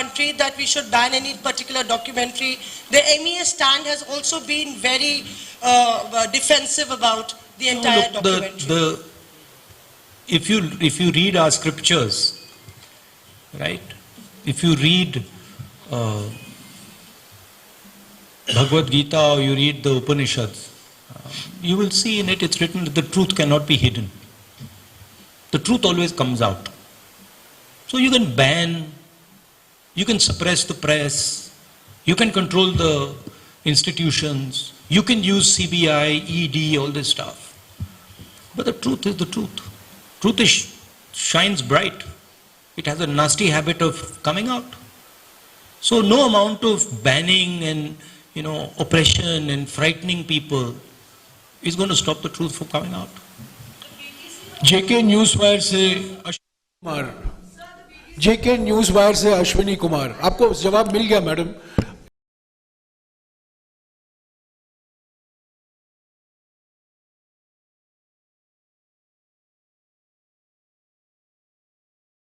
country that we should ban any particular documentary. The MEA stand has also been very defensive about the entire documentary. If you read our scriptures, right? If you read Bhagavad Gita or you read the Upanishads, you will see in it, it's written that the truth cannot be hidden. The truth always comes out. So you can ban, you can suppress the press, you can control the institutions, you can use CBI, ED, all this stuff. But the truth is the truth. Truth shines bright. It has a nasty habit of coming out. So no amount of banning and oppression and frightening people is going to stop the truth from coming out. JK news wire से अश्विनी कुमार, आपको जवाब मिल गया madam.